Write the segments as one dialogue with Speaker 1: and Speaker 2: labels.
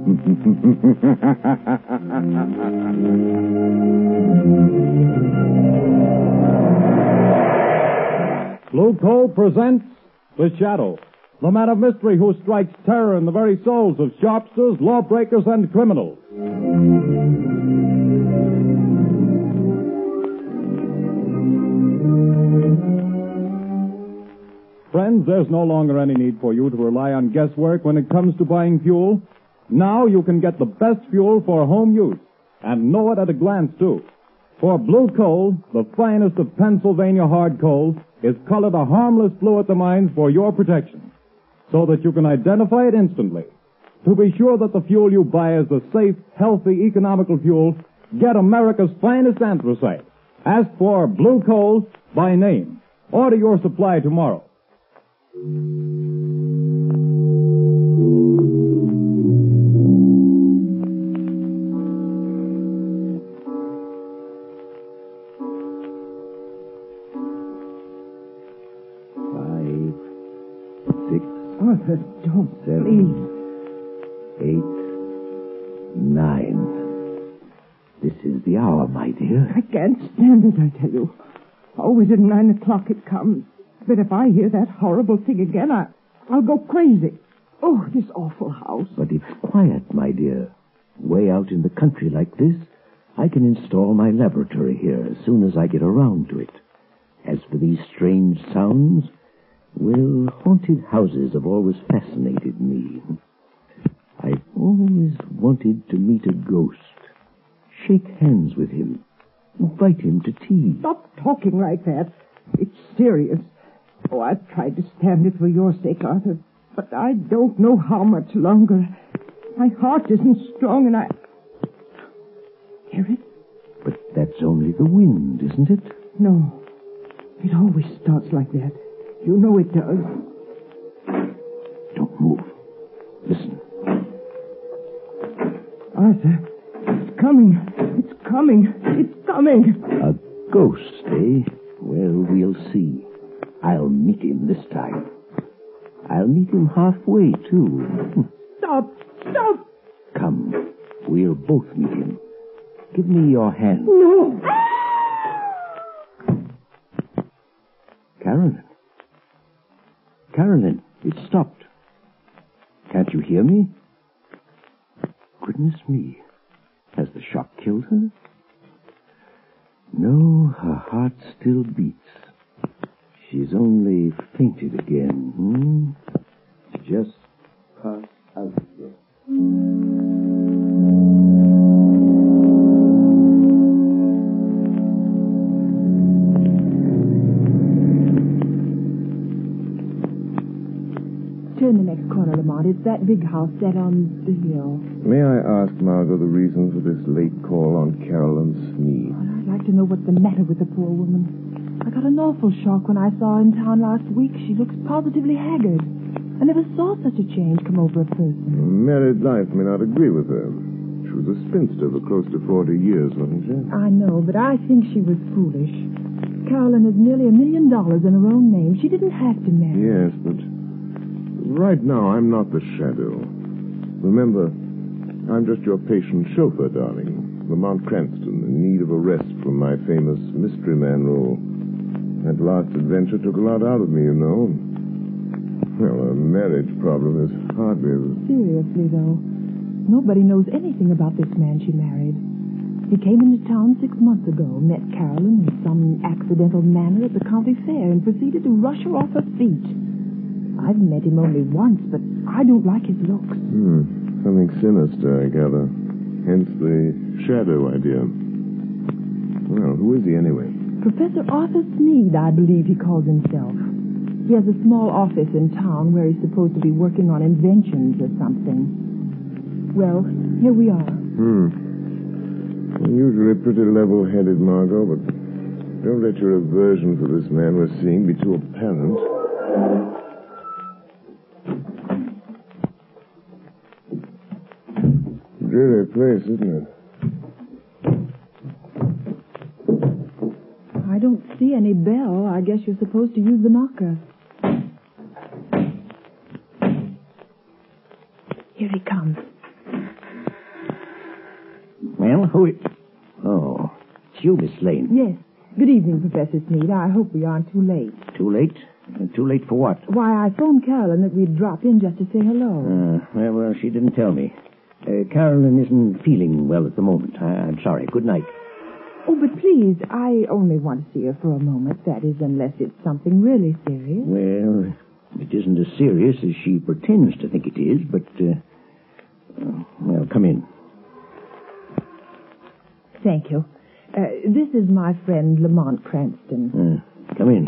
Speaker 1: Blue Coal presents The Shadow, the man of mystery who strikes terror in the very souls of sharpsters, lawbreakers, and criminals. Friends, there's no longer any need for you to rely on guesswork when it comes to buying fuel. Now you can get the best fuel for home use, and know it at a glance, too. For Blue Coal, the finest of Pennsylvania hard coal, is colored a harmless blue at the mines for your protection, so that you can identify it instantly. To be sure that the fuel you buy is the safe, healthy, economical fuel, get America's finest anthracite. Ask for Blue Coal by name. Order your supply tomorrow.
Speaker 2: Arthur, don't,
Speaker 3: 7,
Speaker 2: please.
Speaker 3: 8, 9. This is the hour, my dear.
Speaker 2: I can't stand it, I tell you. Always at 9 o'clock it comes. But if I hear that horrible thing again, I'll go crazy. Oh, this awful house.
Speaker 3: But it's quiet, my dear. Way out in the country like this, I can install my laboratory here as soon as I get around to it. As for these strange sounds, well, haunted houses have always fascinated me. I've always wanted to meet a ghost, shake hands with him, invite him to tea.
Speaker 2: Stop talking like that. It's serious. Oh, I've tried to stand it for your sake, Arthur, but I don't know how much longer. My heart isn't strong, and I... Hear it?
Speaker 3: But that's only the wind, isn't it?
Speaker 2: No. It always starts like that. You know it does.
Speaker 3: Don't move. Listen.
Speaker 2: Arthur, it's coming. It's coming. It's coming.
Speaker 3: A ghost, eh? Well, we'll see. I'll meet him this time. I'll meet him halfway, too.
Speaker 2: Stop! Stop!
Speaker 3: Come. We'll both meet him. Give me your hand.
Speaker 2: No!
Speaker 3: Carolyn. Carolyn, it stopped. Can't you hear me? Goodness me. Has the shock killed her? No, her heart still beats. She's only fainted again. Just pass out here.
Speaker 4: Turn the next corner, Lamont. It's that big house set on the hill.
Speaker 5: May I ask, Margo, the reason for this late call on Carolyn Sneed?
Speaker 4: Well, I'd like to know what's the matter with the poor woman. I got an awful shock when I saw her in town last week. She looks positively haggard. I never saw such a change come over a person.
Speaker 5: Married life may not agree with her. She was a spinster for close to 40 years, wasn't she?
Speaker 4: I know, but I think she was foolish. Carolyn has nearly $1 million in her own name. She didn't have to marry.
Speaker 5: Yes, but right now I'm not the shadow. Remember, I'm just your patient chauffeur, darling. Lamont Cranston, in need of a rest from my famous mystery man role. That last adventure took a lot out of me, you know. Well, a marriage problem is hardly as...
Speaker 4: Seriously, though, nobody knows anything about this man she married. He came into town 6 months ago, met Carolyn in some accidental manner at the county fair, and proceeded to rush her off her feet. I've met him only once, but I don't like his looks.
Speaker 5: Something sinister, I gather. Hence the shadow idea. Well, who is he anyway?
Speaker 4: Professor Arthur Sneed, I believe he calls himself. He has a small office in town where he's supposed to be working on inventions or something. Well, here we are.
Speaker 5: Well, usually pretty level-headed, Margo, but don't let your aversion for this man we're seeing be too apparent. Dreary place, isn't it?
Speaker 4: I don't see any bell. I guess you're supposed to use the knocker. Here he comes.
Speaker 3: Well, who is... Oh, it's you, Miss Lane.
Speaker 4: Yes. Good evening, Professor Sneed. I hope we aren't too late.
Speaker 3: Too late? Too late for what?
Speaker 4: Why, I phoned Carolyn that we'd drop in just to say hello.
Speaker 3: Well, she didn't tell me. Carolyn isn't feeling well at the moment. I'm sorry. Good night.
Speaker 4: Oh, but please, I only want to see her for a moment. That is, unless it's something really serious.
Speaker 3: Well, it isn't as serious as she pretends to think it is, but... well, come in.
Speaker 4: Thank you. This is my friend Lamont Cranston.
Speaker 3: Come in.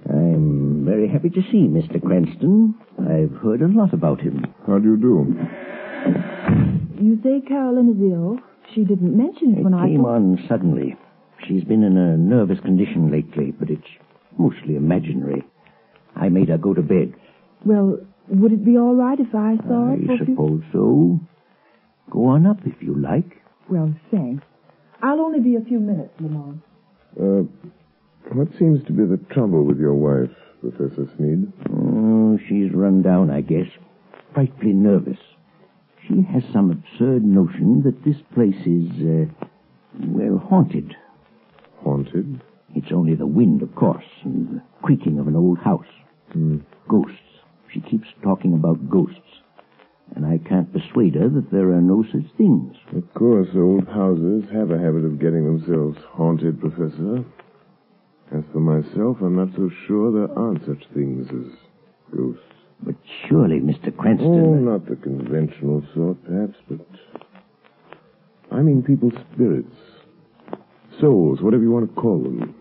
Speaker 3: I'm very happy to see Mr. Cranston. I've heard a lot about him.
Speaker 5: How do you do?
Speaker 4: You say Carolyn is ill? She didn't mention it when I...
Speaker 3: It came on suddenly. She's been in a nervous condition lately, but it's mostly imaginary. I made her go to bed.
Speaker 4: Well, would it be all right if I saw her?
Speaker 3: I suppose so. Go on up if you like.
Speaker 4: Well, thanks. I'll only be a few minutes, Lamont.
Speaker 5: What seems to be the trouble with your wife, Professor Sneed?
Speaker 3: Oh, she's run down, I guess. Frightfully nervous. She has some absurd notion that this place is, haunted.
Speaker 5: Haunted?
Speaker 3: It's only the wind, of course, and the creaking of an old house. Ghosts. She keeps talking about ghosts. And I can't persuade her that there are no such things.
Speaker 5: Of course, old houses have a habit of getting themselves haunted, Professor. As for myself, I'm not so sure there aren't such things as ghosts.
Speaker 3: But surely, Mr. Cranston...
Speaker 5: Oh, not the conventional sort, perhaps, but... I mean people's spirits. Souls, whatever you want to call them.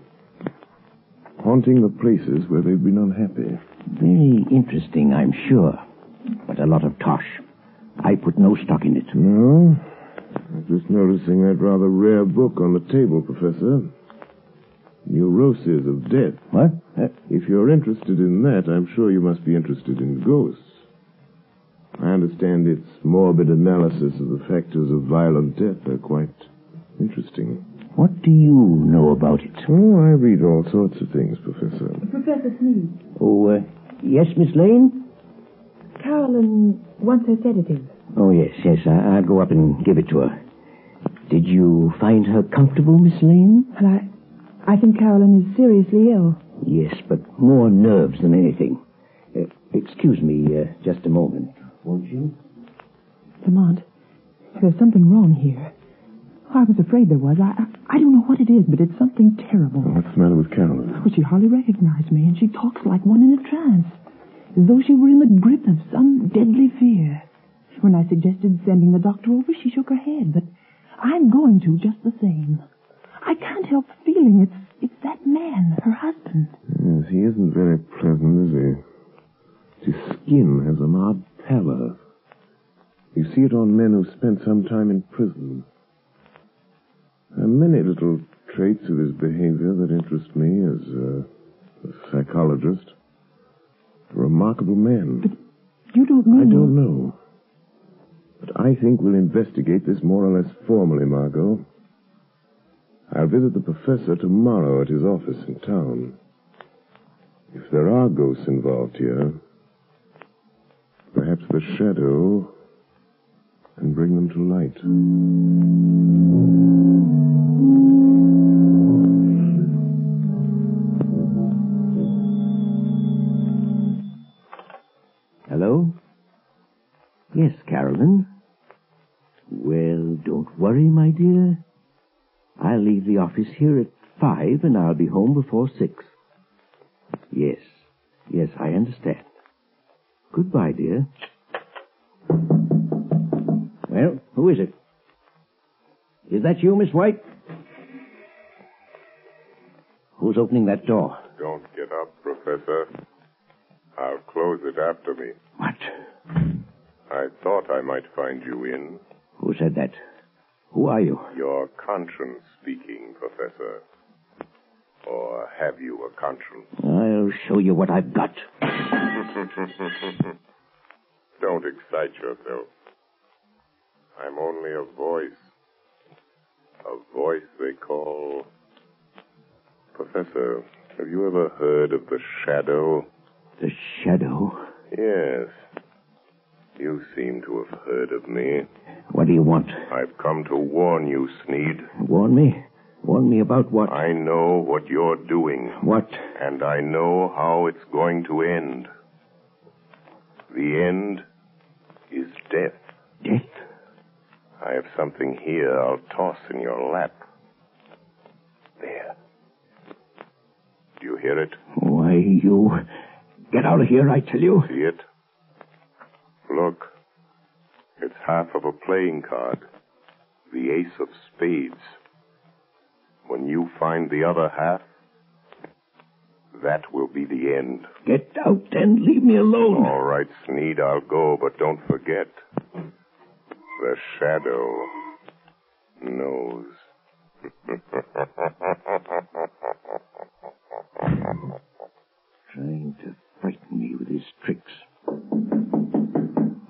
Speaker 5: Haunting the places where they've been unhappy.
Speaker 3: Very interesting, I'm sure. But a lot of tosh. I put no stock in it.
Speaker 5: No? I'm just noticing that rather rare book on the table, Professor. Neuroses of Death.
Speaker 3: What?
Speaker 5: If you're interested in that, I'm sure you must be interested in ghosts. I understand its morbid analysis of the factors of violent death are quite interesting.
Speaker 3: What do you know about it?
Speaker 5: Oh, I read all sorts of things, Professor.
Speaker 4: Professor Sneed.
Speaker 3: Oh, yes, Miss Lane?
Speaker 4: Carolyn wants her sedative.
Speaker 3: Oh, yes. I'll go up and give it to her. Did you find her comfortable, Miss Lane?
Speaker 4: Well, I think Carolyn is seriously ill.
Speaker 3: Yes, but more nerves than anything. Excuse me just a moment, won't you?
Speaker 4: Lamont, there's something wrong here. I was afraid there was. I don't know what it is, but it's something terrible.
Speaker 5: What's the matter with Carolyn?
Speaker 4: Well, she hardly recognized me, and she talks like one in a trance, as though she were in the grip of some deadly fear. When I suggested sending the doctor over, she shook her head, but I'm going to just the same. I can't help feeling it's that man, her husband.
Speaker 5: Yes, he isn't very pleasant, is he? His skin has an odd pallor. You see it on men who've spent some time in prison. There are many little traits of his behavior that interest me as a psychologist. A remarkable man.
Speaker 4: But you don't mean...
Speaker 5: I don't know. But I think we'll investigate this more or less formally, Margo. I'll visit the professor tomorrow at his office in town. If there are ghosts involved here, perhaps the shadow can bring them to light.
Speaker 3: Hello? Yes, Carolyn. Well, don't worry, my dear. I'll leave the office here at 5, and I'll be home before 6. Yes, I understand. Goodbye, dear. Well, who is it? Is that you, Miss White? Who's opening that door?
Speaker 6: Don't get up, Professor. I'll close it after me.
Speaker 3: What?
Speaker 6: I thought I might find you in.
Speaker 3: Who said that? Who are you?
Speaker 6: Your conscience speaking, Professor. Or have you a conscience?
Speaker 3: I'll show you what I've got.
Speaker 6: Don't excite yourself. I'm only a voice. A voice they call... Professor, have you ever heard of the shadow?
Speaker 3: The shadow?
Speaker 6: Yes. You seem to have heard of me.
Speaker 3: What do you want?
Speaker 6: I've come to warn you, Sneed.
Speaker 3: Warn me? Warn me about what?
Speaker 6: I know what you're doing.
Speaker 3: What?
Speaker 6: And I know how it's going to end. The end is death.
Speaker 3: Death?
Speaker 6: I have something here I'll toss in your lap. There. Do you hear it?
Speaker 3: Why, you... Get out of here, I tell you.
Speaker 6: See it? Look. It's half of a playing card. The ace of spades. When you find the other half, that will be the end.
Speaker 3: Get out and leave me alone.
Speaker 6: All right, Sneed, I'll go, but don't forget. The shadow knows.
Speaker 3: Trying to frighten me with his tricks.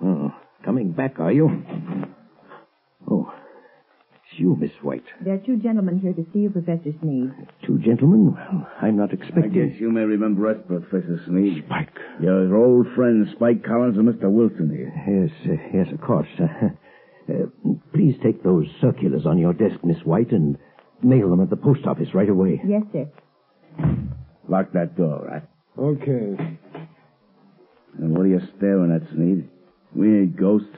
Speaker 3: Oh, coming back, are you? Oh, it's you, Miss White.
Speaker 7: There are two gentlemen here to see you, Professor Sneed.
Speaker 3: Two gentlemen? Well, I'm not
Speaker 8: I
Speaker 3: expecting...
Speaker 8: guess you may remember us, Professor Sneed.
Speaker 3: Spike.
Speaker 8: Your old friends, Spike Collins and Mr. Wilson here.
Speaker 3: Yes, of course. Please take those circulars on your desk, Miss White, and mail them at the post office right away.
Speaker 7: Yes, sir.
Speaker 8: Lock that door, right?
Speaker 9: Okay.
Speaker 8: And what are you staring at, Sneed? We ain't ghosts.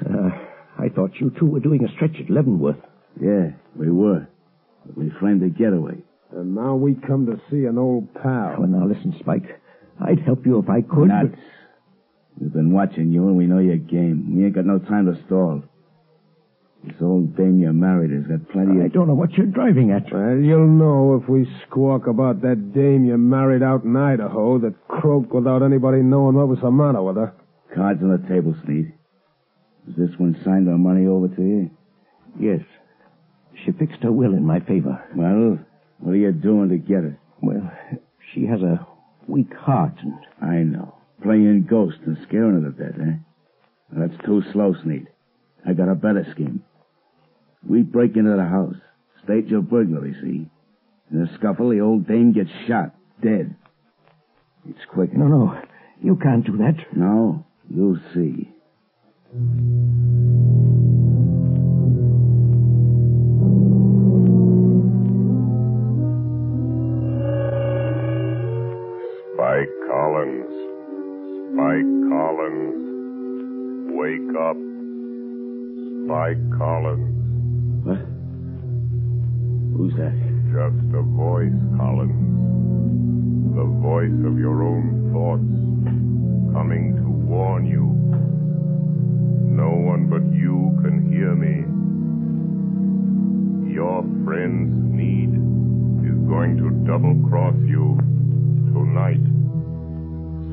Speaker 3: I thought you two were doing a stretch at Leavenworth.
Speaker 8: Yeah, we were. But we framed a getaway.
Speaker 9: And now we come to see an old pal.
Speaker 3: Well, now listen, Spike. I'd help you if I could.
Speaker 8: Nuts.
Speaker 3: But...
Speaker 8: We've been watching you, and we know your game. We ain't got no time to stall. This old dame you married has got plenty of...
Speaker 3: I don't know what you're driving at.
Speaker 9: Well, you'll know if we squawk about that dame you married out in Idaho that croaked without anybody knowing what was the matter with her.
Speaker 8: Cards on the table, Sneed. Has this one signed our money over to you?
Speaker 3: Yes. She fixed her will in my favor.
Speaker 8: Well, what are you doing to get it?
Speaker 3: Well, she has a weak heart, and...
Speaker 8: I know. Playing ghost and scaring her to death, eh? Well, that's too slow, Sneed. I got a better scheme. We break into the house, stage a burglary, see? In a scuffle, the old dame gets shot, dead. It's quick.
Speaker 3: No, you can't do that.
Speaker 8: No, you'll see.
Speaker 6: Spike Collins. Spike Collins. Wake up. Spike Collins.
Speaker 8: What? Who's that?
Speaker 6: Just a voice, Collins. The voice of your own thoughts, coming to warn you. No one but you can hear me. Your friend Sneed is going to double-cross you tonight.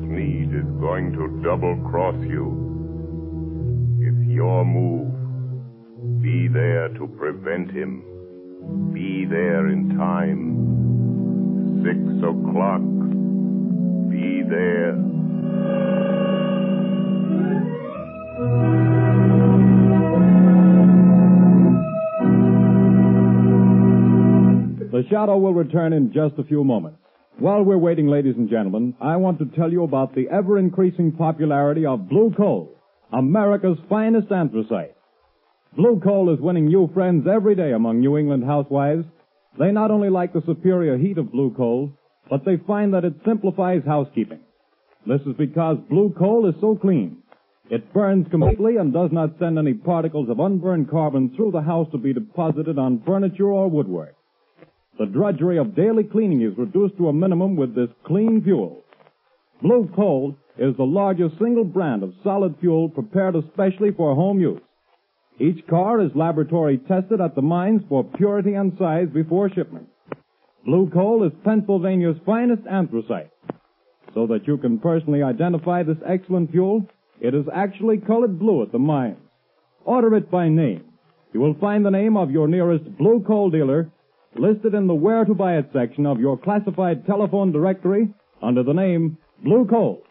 Speaker 6: Sneed is going to double-cross you. It's your move. Be there to prevent him. Be there in time. 6 o'clock. Be there.
Speaker 1: The Shadow will return in just a few moments. While we're waiting, ladies and gentlemen, I want to tell you about the ever-increasing popularity of Blue Coal, America's finest anthracite. Blue Coal is winning new friends every day among New England housewives. They not only like the superior heat of Blue Coal, but they find that it simplifies housekeeping. This is because Blue Coal is so clean. It burns completely and does not send any particles of unburned carbon through the house to be deposited on furniture or woodwork. The drudgery of daily cleaning is reduced to a minimum with this clean fuel. Blue Coal is the largest single brand of solid fuel prepared especially for home use. Each car is laboratory tested at the mines for purity and size before shipment. Blue Coal is Pennsylvania's finest anthracite. So that you can personally identify this excellent fuel, it is actually colored blue at the mines. Order it by name. You will find the name of your nearest Blue Coal dealer listed in the Where to Buy It section of your classified telephone directory under the name Blue Coal.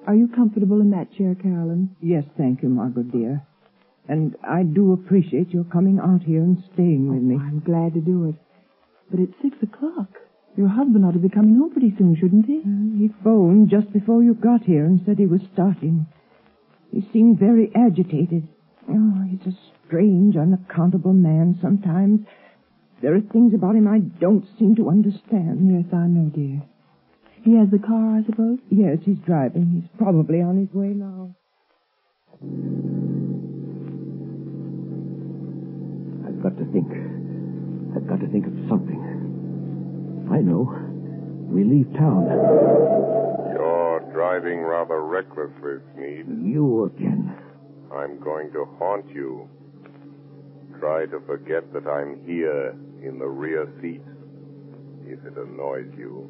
Speaker 4: Are you comfortable in that chair, Carolyn?
Speaker 2: Yes, thank you, Margot, dear. And I do appreciate your coming out here and staying with me.
Speaker 4: I'm glad to do it. But it's 6 o'clock. Your husband ought to be coming home pretty soon, shouldn't he?
Speaker 2: He phoned just before you got here and said he was starting. He seemed very agitated. Oh, he's a strange, unaccountable man sometimes. There are things about him I don't seem to understand.
Speaker 4: Yes, I know, dear. He has the car, I suppose?
Speaker 2: Yes, he's driving. He's probably on his way now.
Speaker 3: I've got to think. I've got to think of something. I know. We leave town.
Speaker 6: You're driving rather recklessly, Sneed.
Speaker 3: You again.
Speaker 6: I'm going to haunt you. Try to forget that I'm here in the rear seat, if it annoys you.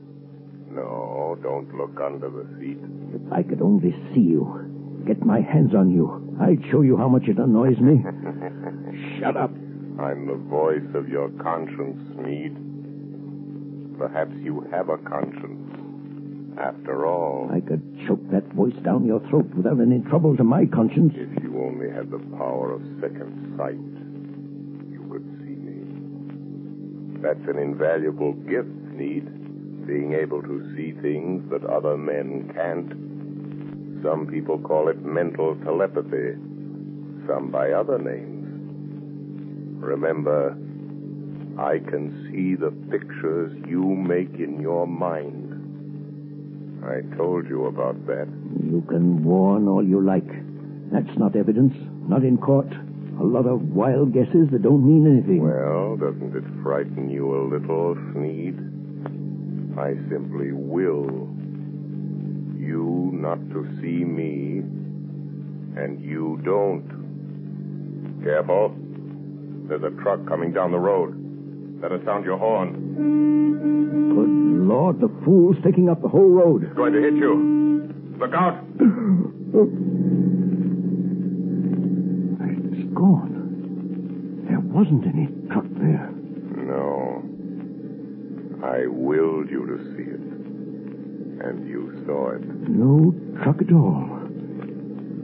Speaker 6: No, don't look under the seat.
Speaker 3: If I could only see you, get my hands on you, I'd show you how much it annoys me. Shut up.
Speaker 6: I'm the voice of your conscience, Sneed. Perhaps you have a conscience. After all,
Speaker 3: I could choke that voice down your throat without any trouble to my conscience.
Speaker 6: if you only had the power of second sight, you could see me. That's an invaluable gift, Sneed, being able to see things that other men can't. Some people call it mental telepathy, some by other names. Remember, I can see the pictures you make in your mind. I told you about that.
Speaker 3: You can warn all you like. That's not evidence, not in court. A lot of wild guesses that don't mean anything.
Speaker 6: Well, doesn't it frighten you a little, Sneed? I simply will you not to see me, and you don't. Careful. There's a truck coming down the road. Better sound your horn.
Speaker 3: Good Lord, the fool's taking up the whole road.
Speaker 6: It's going to hit you. Look out.
Speaker 3: It's gone. There wasn't any truck there.
Speaker 6: No. I willed you to see it. And you saw it.
Speaker 3: No truck at all.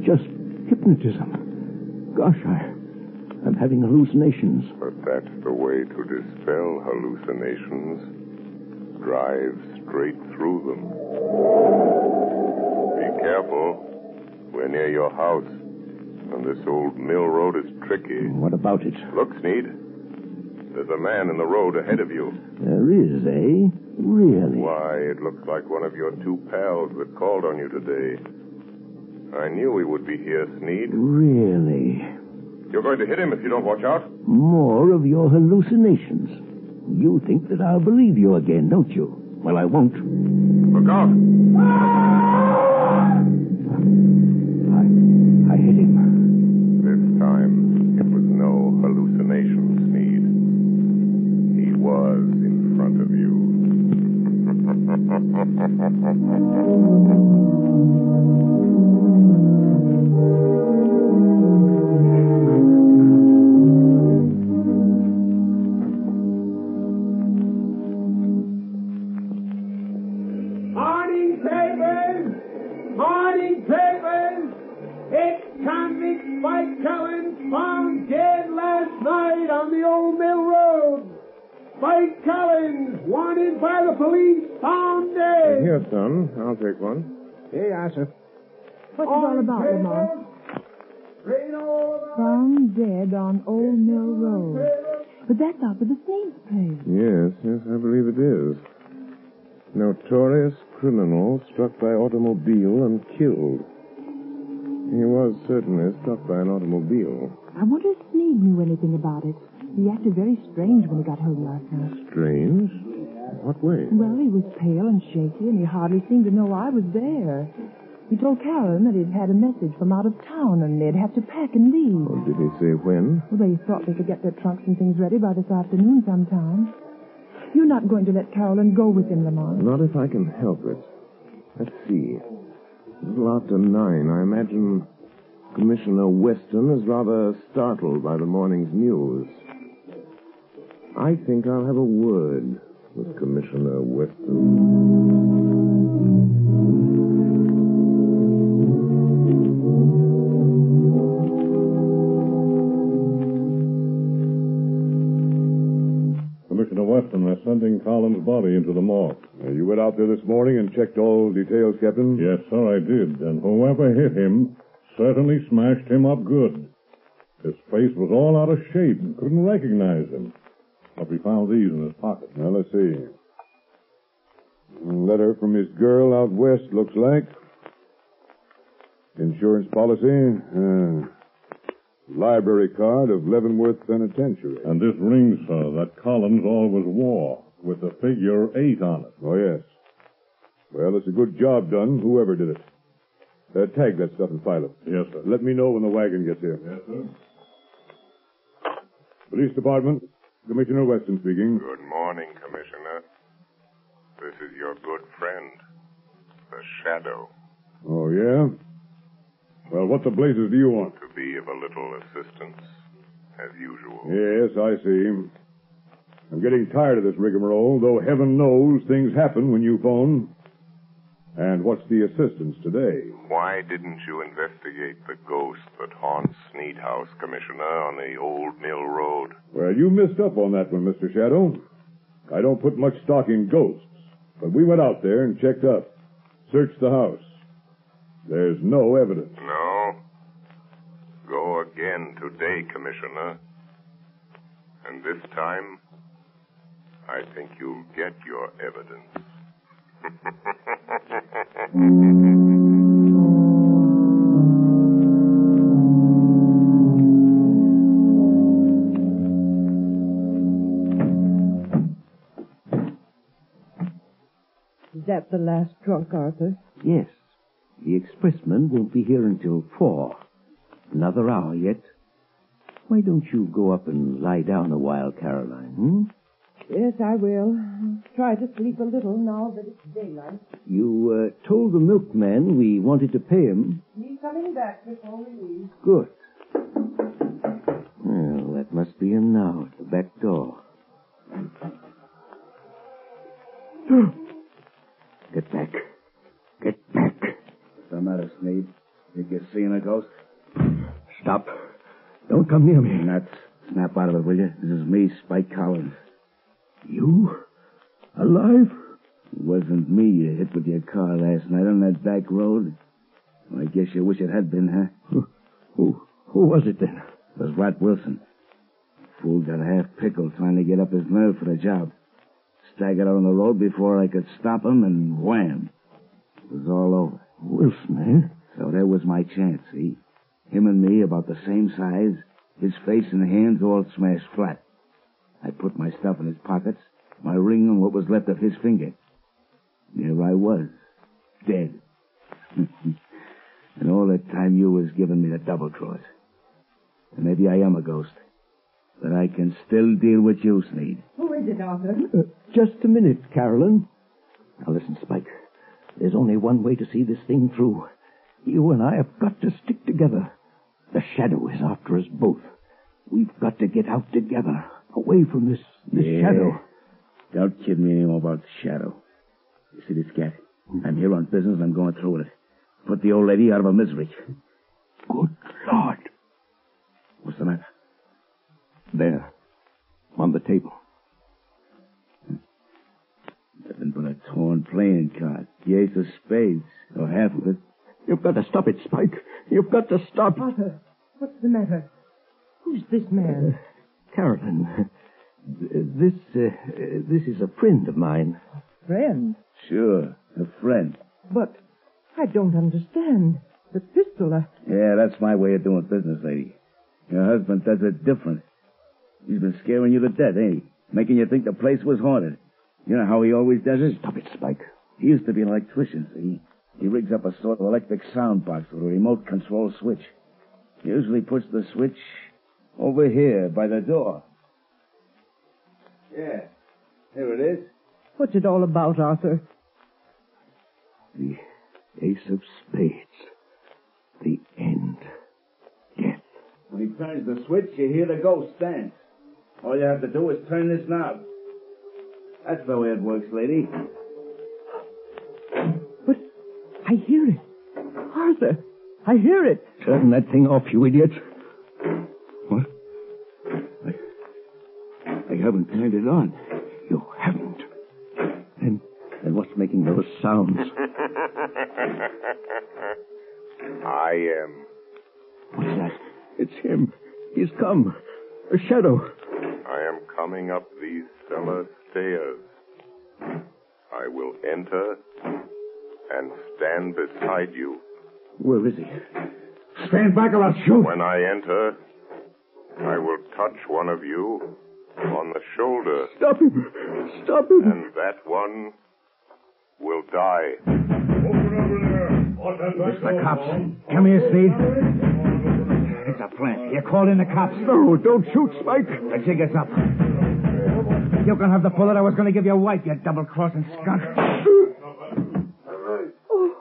Speaker 3: Just hypnotism. Gosh, I'm having hallucinations.
Speaker 6: But that's the way to dispel hallucinations. Drive straight through them. Be careful. We're near your house. And this old mill road is tricky.
Speaker 3: What about it?
Speaker 6: Look, Sneed. There's a man in the road ahead of you.
Speaker 3: There is, eh? Really?
Speaker 6: Why, it looks like one of your two pals that called on you today. I knew he would be here, Sneed.
Speaker 3: Really?
Speaker 6: You're going to hit him if you don't watch out.
Speaker 3: More of your hallucinations. You think that I'll believe you again, don't you? Well, I won't.
Speaker 6: Look out.
Speaker 3: I hit him.
Speaker 6: This time, it was no hallucination, Sneed. He was in front of you.
Speaker 10: Morning papers! Ex-convict Spike Collins found dead last night on the old mill road. Spike Collins, wanted by the police, found dead.
Speaker 5: Here, son. I'll take one.
Speaker 9: Yeah, sir.
Speaker 4: What's it all about, Lamont? Found dead on Old Mill Road. But that's out for the Sneed's place.
Speaker 5: Yes, I believe it is. Notorious criminal struck by automobile and killed. He was certainly struck by an automobile.
Speaker 4: I wonder if Sneed knew anything about it. He acted very strange when he got home last night.
Speaker 5: Strange? What way?
Speaker 4: Well, he was pale and shaky, and he hardly seemed to know I was there. He told Carolyn that he'd had a message from out of town, and they'd have to pack and leave.
Speaker 5: Oh, did he say when?
Speaker 4: Well, they thought they could get their trunks and things ready by this afternoon sometime. You're not going to let Carolyn go with him, Lamont?
Speaker 5: Not if I can help it. Let's see. A little after 9. I imagine Commissioner Weston is rather startled by the morning's news. I think I'll have a word with Commissioner Weston.
Speaker 11: Weston. They're sending Collins' body into the morgue.
Speaker 6: You went out there this morning and checked all details, Captain?
Speaker 11: Yes, sir, I did. And whoever hit him certainly smashed him up good. His face was all out of shape and couldn't recognize him. But we found these in his pocket.
Speaker 6: Now, let's see. Letter from his girl out west, looks like. Insurance policy. Library card of Leavenworth Penitentiary.
Speaker 11: And this ring, sir, that Collins always wore, with the figure 8 on it.
Speaker 6: Oh, yes. Well, it's a good job done, whoever did it. Tag that stuff and file it.
Speaker 11: Yes, sir.
Speaker 6: Let me know when the wagon gets here.
Speaker 11: Yes, sir.
Speaker 6: Police Department, Commissioner Weston speaking.
Speaker 12: Good morning, Commissioner. This is your good friend, the Shadow.
Speaker 6: Oh, yeah? Well, what the blazes do you want?
Speaker 12: To be of a little assistance, as usual.
Speaker 6: Yes, I see. I'm getting tired of this rigmarole, though heaven knows things happen when you phone. And what's the assistance today?
Speaker 12: Why didn't you investigate the ghost that haunts Sneed House, Commissioner, on the old Mill Road?
Speaker 6: Well, you missed up on that one, Mr. Shadow. I don't put much stock in ghosts, but we went out there and checked up, searched the house. There's no evidence.
Speaker 12: No? Go again today, Commissioner. And this time, I think you'll get your evidence.
Speaker 2: Is that the last trunk, Arthur?
Speaker 3: Yes. The expressman won't be here until 4. Another hour yet. Why don't you go up and lie down a while, Caroline,
Speaker 2: Yes, I will. I'll try to sleep a little now that it's daylight.
Speaker 3: You told the milkman we wanted to pay him.
Speaker 2: He's coming back before we leave.
Speaker 3: Good. Well, that must be him now at the back door. Get back. Get back.
Speaker 8: What's the matter, Sneed? Think you're seeing a ghost?
Speaker 3: Stop. Don't come near me.
Speaker 8: Nuts. Snap out of it, will you? This is me, Spike Collins.
Speaker 3: You? Alive?
Speaker 8: It wasn't me you hit with your car last night on that back road. Well, I guess you wish it had been, huh?
Speaker 3: Who was it then?
Speaker 8: It was Rat Wilson. Fool got half pickled trying to get up his nerve for the job. Staggered out on the road before I could stop him, and wham! It was all over.
Speaker 3: Wilson, eh?
Speaker 8: So there was my chance, see? Him and me about the same size, his face and hands all smashed flat. I put my stuff in his pockets, my ring on what was left of his finger. There I was, dead. And all that time you was giving me the double cross. And maybe I am a ghost, but I can still deal with you, Sneed.
Speaker 2: Who is it, Arthur?
Speaker 3: Just a minute, Carolyn. Now listen, Spike. There's only one way to see this thing through. You and I have got to stick together. The Shadow is after us both. We've got to get out together, away from this Shadow.
Speaker 8: Don't kid me anymore about the Shadow. You see this cat? I'm here on business and I'm going through with it. Put the old lady out of her misery.
Speaker 3: Good Lord.
Speaker 8: What's the matter?
Speaker 3: There. On the table.
Speaker 8: Nothing but a torn playing card. The ace of spades, or half of it.
Speaker 3: You've got to stop it, Spike. You've got to stop.
Speaker 2: Arthur, what's the matter? Who's this man?
Speaker 3: Carolyn, this is a friend of mine.
Speaker 2: A friend?
Speaker 8: Sure, a friend.
Speaker 2: But I don't understand. The pistol,
Speaker 8: Yeah, that's my way of doing business, lady. Your husband does it different. He's been scaring you to death, ain't he? Making you think the place was haunted. You know how he always does it?
Speaker 3: Stop it, Spike.
Speaker 8: He used to be an electrician, see? He rigs up a sort of electric sound box with a remote control switch. He usually puts the switch over here by the door. Yeah, here it is.
Speaker 2: what's it all about, Arthur?
Speaker 3: The ace of spades. The end. Death.
Speaker 8: When he turns the switch, you hear the ghost dance. All you have to do is turn this knob. That's the way it works, lady.
Speaker 2: But I hear it. Arthur, I hear it.
Speaker 3: Turn that thing off, you idiot. What? I haven't turned it on. You haven't. Then what's making those sounds?
Speaker 12: I am.
Speaker 3: What's that? It's him. He's come. A shadow.
Speaker 12: I am coming up these cellar stairs. I will enter and stand beside you.
Speaker 3: Where is he? Stand back or I'll shoot.
Speaker 12: When I enter, I will touch one of you on the shoulder.
Speaker 3: Stop him. Stop him.
Speaker 12: And that one will die.
Speaker 11: Open over there. What's that?
Speaker 9: It's the cops. Come here, Sneed. It's a plant. You called in the cops.
Speaker 3: No, don't shoot, Spike.
Speaker 9: The jig is up. You can have the bullet I was going to give your wife, you double-crossing skunk.
Speaker 2: Oh,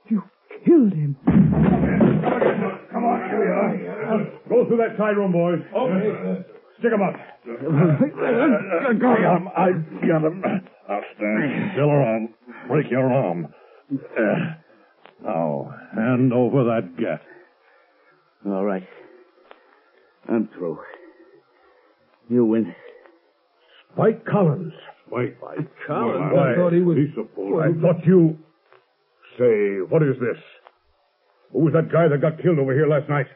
Speaker 2: you killed him.
Speaker 11: Come on, here we are. Go through that side room, boys. Okay. Stick him up.
Speaker 9: I
Speaker 11: got him. Now stand still around. Break your arm. Now, hand over that gat.
Speaker 8: All right. I'm through. You win.
Speaker 11: Spike Collins.
Speaker 9: Collins?
Speaker 11: I thought he was... I thought you... Say, what is this? Who was that guy that got killed over here last night?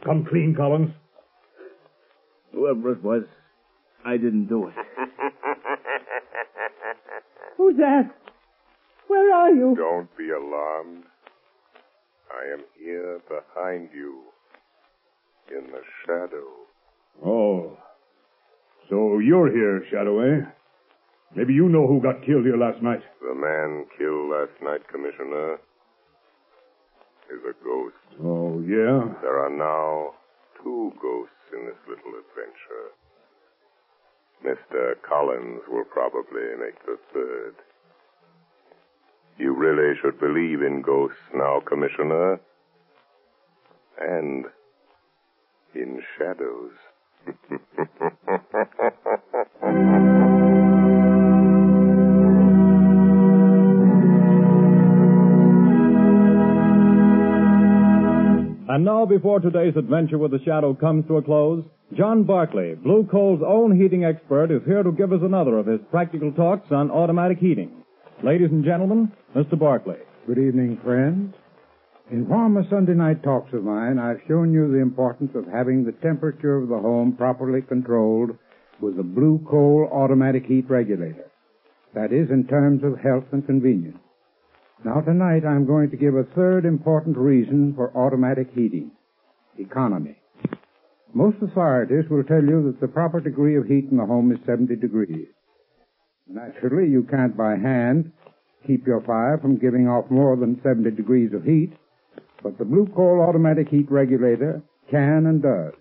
Speaker 11: Come clean, Collins.
Speaker 8: Whoever it was, I didn't do it.
Speaker 2: Who's that? Where are you?
Speaker 12: Don't be alarmed. I am here behind you, in the shadow.
Speaker 11: Oh. So you're here, Shadow, eh? Maybe you know who got killed here last night.
Speaker 12: The man killed last night, Commissioner, is a ghost.
Speaker 11: Oh, yeah?
Speaker 12: There are now 2 ghosts in this little adventure. Mr. Collins will probably make the 3rd. You really should believe in ghosts now, Commissioner. And in shadows.
Speaker 1: And now, before today's adventure with the Shadow comes to a close, John Barclay, Blue Coal's own heating expert, is here to give us another of his practical talks on automatic heating. Ladies and gentlemen, Mr. Barclay.
Speaker 13: Good evening, friends. In former Sunday night talks of mine, I've shown you the importance of having the temperature of the home properly controlled with the Blue Coal automatic heat regulator. That is, in terms of health and convenience. Now, tonight, I'm going to give a 3rd important reason for automatic heating: economy. Most authorities will tell you that the proper degree of heat in the home is 70 degrees. Naturally, you can't by hand keep your fire from giving off more than 70 degrees of heat, but the Blue Coal automatic heat regulator can and does.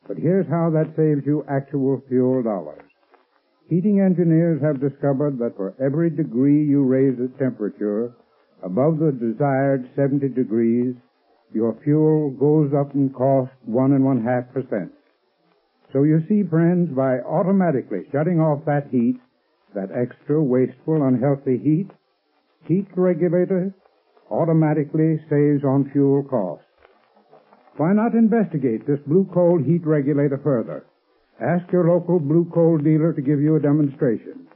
Speaker 13: But here's how that saves you actual fuel dollars. Heating engineers have discovered that for every degree you raise the temperature above the desired 70 degrees, your fuel goes up in cost 1.5%. So you see, friends, by automatically shutting off that heat, that extra, wasteful, unhealthy heat regulator automatically saves on fuel costs. Why not investigate this Blue Coal heat regulator further? Ask your local Blue Coal dealer to give you a demonstration.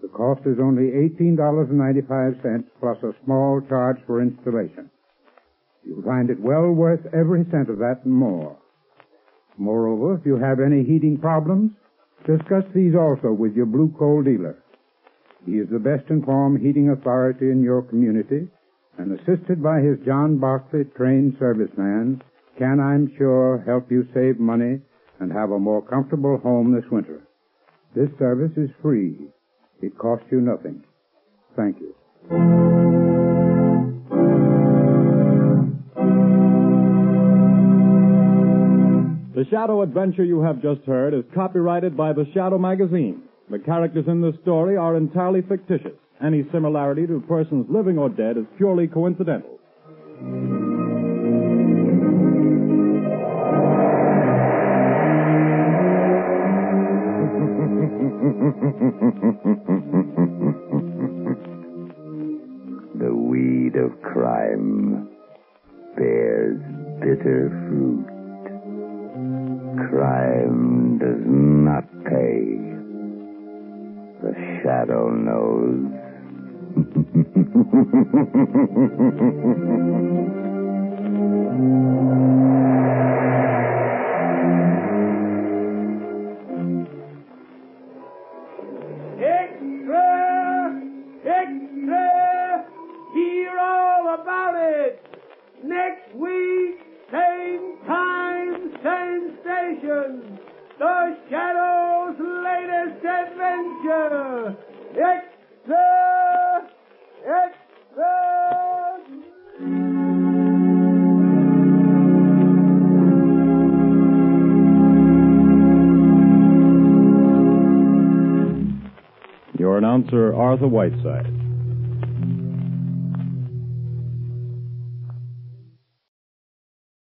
Speaker 13: The cost is only $18.95 plus a small charge for installation. You'll find it well worth every cent of that and more. Moreover, if you have any heating problems, discuss these also with your Blue Coal dealer. He is the best informed heating authority in your community, and assisted by his John Barclay trained serviceman, can, I'm sure, help you save money and have a more comfortable home this winter. This service is free. It costs you nothing. Thank you.
Speaker 1: The Shadow adventure you have just heard is copyrighted by the Shadow magazine. The characters in this story are entirely fictitious. Any similarity to persons living or dead is purely coincidental.
Speaker 3: The weed of crime bears bitter fruit. Crime does not pay.
Speaker 14: shadow knows.
Speaker 10: Extra! Extra! Hear all about it! Next week, same time, same station. The Shadow's latest adventure. Extra! Extra!
Speaker 1: Your announcer, Arthur Whiteside.